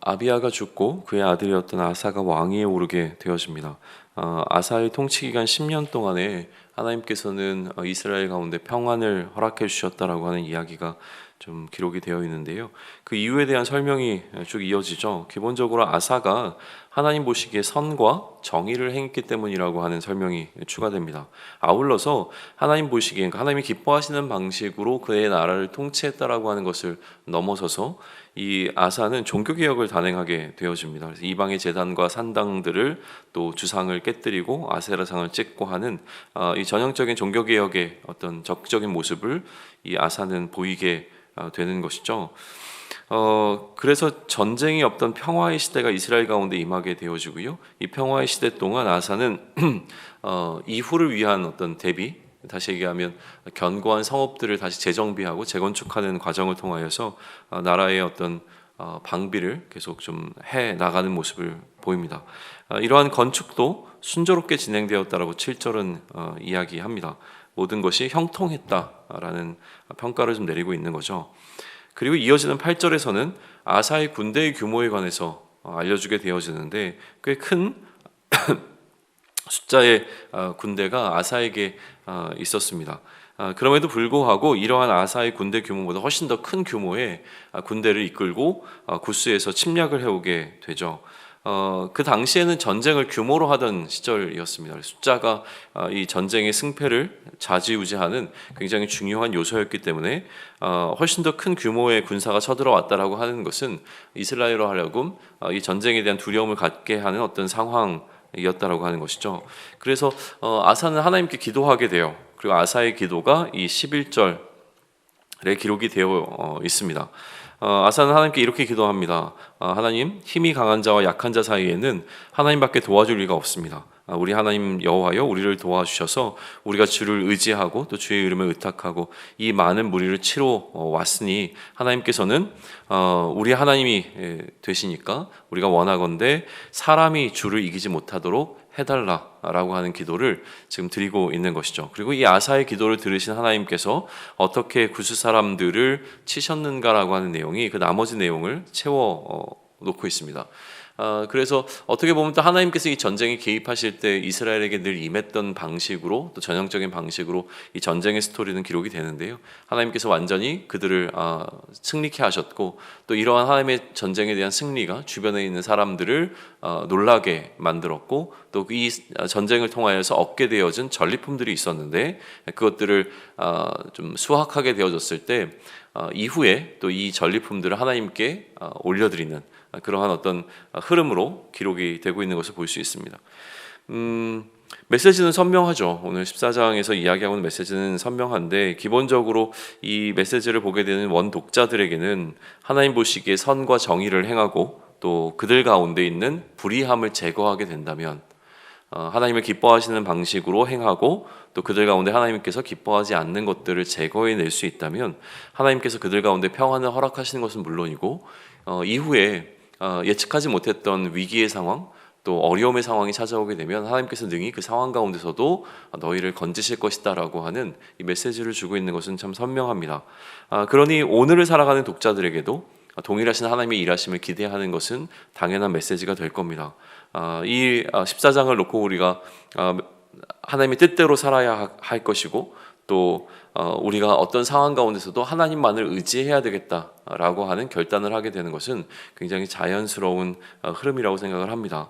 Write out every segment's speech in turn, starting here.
아비야가 죽고 그의 아들이었던 아사가 왕위에 오르게 되어집니다. 아사의 통치 기간 10년 동안에 하나님께서는 이스라엘 가운데 평안을 허락해 주셨다라고 하는 이야기가 좀 기록이 되어 있는데요. 그 이유에 대한 설명이 쭉 이어지죠. 기본적으로 아사가 하나님 보시기에 선과 정의를 행했기 때문이라고 하는 설명이 추가됩니다. 아울러서 하나님 보시기에, 그러니까 하나님이 기뻐하시는 방식으로 그의 나라를 통치했다라고 하는 것을 넘어서서 이 아사는 종교개혁을 단행하게 되어집니다. 그래서 이방의 제단과 산당들을 또 주상을 깨뜨리고 아세라상을 찍고 하는 이 전형적인 종교개혁의 어떤 적극적인 모습을 이 아사는 보이게 되는 것이죠. 그래서 전쟁이 없던 평화의 시대가 이스라엘 가운데 임하게 되어지고요. 이 평화의 시대 동안 아사는 이후를 위한 어떤 대비, 다시 얘기하면 견고한 성읍들을 다시 재정비하고 재건축하는 과정을 통하여서 나라의 어떤 방비를 계속 좀 해 나가는 모습을 보입니다. 이러한 건축도 순조롭게 진행되었다라고 7절은 이야기합니다. 모든 것이 형통했다라는 평가를 좀 내리고 있는 거죠. 그리고 이어지는 8절에서는 아사의 군대의 규모에 관해서 알려주게 되어지는데 꽤 큰 숫자의 군대가 아사에게 있었습니다. 그럼에도 불구하고 이러한 아사의 군대 규모보다 훨씬 더 큰 규모의 군대를 이끌고 구스에서 침략을 해오게 되죠. 그 당시에는 전쟁을 규모로 하던 시절이었습니다. 숫자가 이 전쟁의 승패를 좌지우지하는 굉장히 중요한 요소였기 때문에 훨씬 더 큰 규모의 군사가 쳐들어왔다라고 하는 것은 이스라엘로 하여금 이 전쟁에 대한 두려움을 갖게 하는 어떤 상황이었다라고 하는 것이죠. 그래서 아사는 하나님께 기도하게 돼요. 그리고 아사의 기도가 이 11절에 기록이 되어 있습니다. 아사는 하나님께 이렇게 기도합니다. 하나님, 힘이 강한 자와 약한 자 사이에는 하나님밖에 도와줄 리가 없습니다. 우리 하나님 여호와여, 우리를 도와주셔서 우리가 주를 의지하고 또 주의 이름을 의탁하고 이 많은 무리를 치러 왔으니 하나님께서는 우리 하나님이 되시니까 우리가 원하건대 사람이 주를 이기지 못하도록 해달라라고 하는 기도를 지금 드리고 있는 것이죠. 그리고 이 아사의 기도를 들으신 하나님께서 어떻게 구스 사람들을 치셨는가라고 하는 내용이 그 나머지 내용을 채워 놓고 있습니다. 그래서 어떻게 보면 또 하나님께서 이 전쟁에 개입하실 때 이스라엘에게 늘 임했던 방식으로, 또 전형적인 방식으로 이 전쟁의 스토리는 기록이 되는데요. 하나님께서 완전히 그들을 승리케 하셨고, 또 이러한 하나님의 전쟁에 대한 승리가 주변에 있는 사람들을 놀라게 만들었고, 또 이 전쟁을 통하여서 얻게 되어진 전리품들이 있었는데 그것들을 좀 수확하게 되어졌을 때 이후에 또 이 전리품들을 하나님께 올려드리는 그러한 어떤 흐름으로 기록이 되고 있는 것을 볼 수 있습니다. 메시지는 선명하죠. 오늘 14장에서 이야기하고 있는 메시지는 선명한데, 기본적으로 이 메시지를 보게 되는 원독자들에게는 하나님 보시기에 선과 정의를 행하고 또 그들 가운데 있는 불의함을 제거하게 된다면, 하나님을 기뻐하시는 방식으로 행하고 또 그들 가운데 하나님께서 기뻐하지 않는 것들을 제거해낼 수 있다면 하나님께서 그들 가운데 평안을 허락하시는 것은 물론이고 이후에 예측하지 못했던 위기의 상황, 또 어려움의 상황이 찾아오게 되면 하나님께서 능히 그 상황 가운데서도 너희를 건지실 것이다 라고 하는 이 메시지를 주고 있는 것은 참 선명합니다. 그러니 오늘을 살아가는 독자들에게도 동일하신 하나님의 일하심을 기대하는 것은 당연한 메시지가 될 겁니다. 이 14장을 놓고 우리가 하나님의 뜻대로 살아야 할 것이고, 또 우리가 어떤 상황 가운데서도 하나님만을 의지해야 되겠다라고 하는 결단을 하게 되는 것은 굉장히 자연스러운 흐름이라고 생각을 합니다.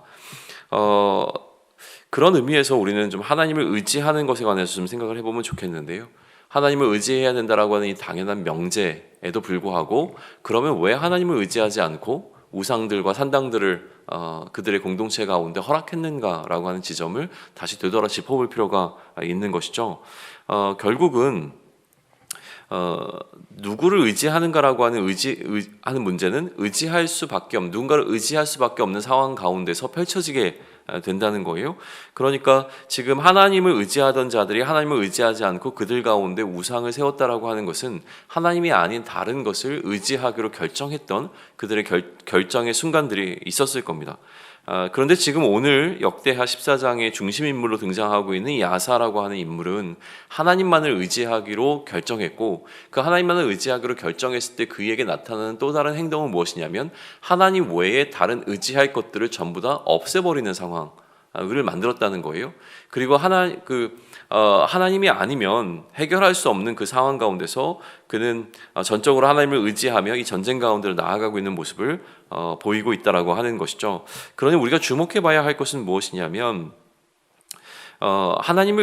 그런 의미에서 우리는 좀 하나님을 의지하는 것에 관해서 좀 생각을 해보면 좋겠는데요. 하나님을 의지해야 된다라고 하는 이 당연한 명제에도 불구하고, 그러면 왜 하나님을 의지하지 않고 우상들과 산당들을 그들의 공동체 가운데 허락했는가라고 하는 지점을 다시 되돌아 짚어볼 필요가 있는 것이죠. 결국은 누구를 의지하는가라고 하는 하는 문제는 의지할 수밖에 없는, 누군가를 의지할 수밖에 없는 상황 가운데서 펼쳐지게 된다는 거예요. 그러니까 지금 하나님을 의지하던 자들이 하나님을 의지하지 않고 그들 가운데 우상을 세웠다라고 하는 것은 하나님이 아닌 다른 것을 의지하기로 결정했던 그들의 결정의 순간들이 있었을 겁니다. 그런데 지금 오늘 역대하 14장의 중심 인물로 등장하고 있는 이 아사라고 하는 인물은 하나님만을 의지하기로 결정했고, 그 하나님만을 의지하기로 결정했을 때 그에게 나타나는 또 다른 행동은 무엇이냐면 하나님 외에 다른 의지할 것들을 전부 다 없애버리는 상황을 만들었다는 거예요. 그리고 하나님이 아니면 해결할 수 없는 그 상황 가운데서 그는 전적으로 하나님을 의지하며 이 전쟁 가운데로 나아가고 있는 모습을 보이고 있다라고 하는 것이죠. 그러니 우리가 주목해 봐야 할 것은 무엇이냐면 하나님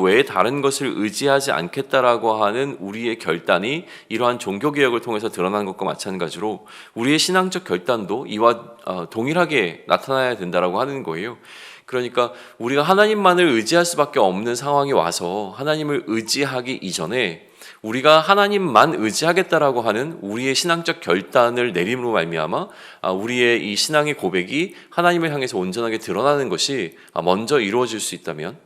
외에 다른 것을 의지하지 않겠다라고 하는 우리의 결단이 이러한 종교개혁을 통해서 드러난 것과 마찬가지로 우리의 신앙적 결단도 이와 동일하게 나타나야 된다라고 하는 거예요. 그러니까 우리가 하나님만을 의지할 수밖에 없는 상황이 와서 하나님을 의지하기 이전에 우리가 하나님만 의지하겠다라고 하는 우리의 신앙적 결단을 내림으로 말미암아 우리의 이 신앙의 고백이 하나님을 향해서 온전하게 드러나는 것이 먼저 이루어질 수 있다면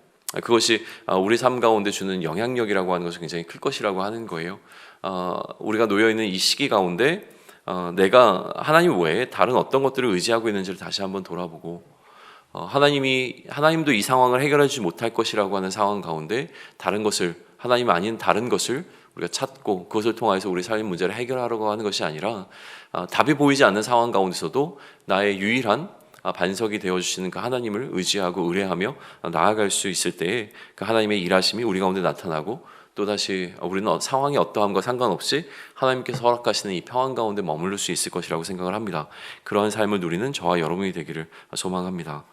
그것이 우리 삶 가운데 주는 영향력이라고 하는 것이 굉장히 클 것이라고 하는 거예요. 우리가 놓여있는 이 시기 가운데 내가 하나님 외에 다른 어떤 것들을 의지하고 있는지를 다시 한번 돌아보고 하나님도 이 상황을 해결하지 못할 것이라고 하는 상황 가운데 다른 것을 하나님 아닌 다른 것을 우리가 찾고 그것을 통해서 우리 삶의 문제를 해결하려고 하는 것이 아니라 답이 보이지 않는 상황 가운데서도 나의 유일한 반석이 되어주시는 그 하나님을 의지하고 의뢰하며 나아갈 수 있을 때에 그 하나님의 일하심이 우리 가운데 나타나고 또다시 우리는 상황이 어떠함과 상관없이 하나님께서 허락하시는 이 평안 가운데 머무를 수 있을 것이라고 생각을 합니다. 그러한 삶을 누리는 저와 여러분이 되기를 소망합니다.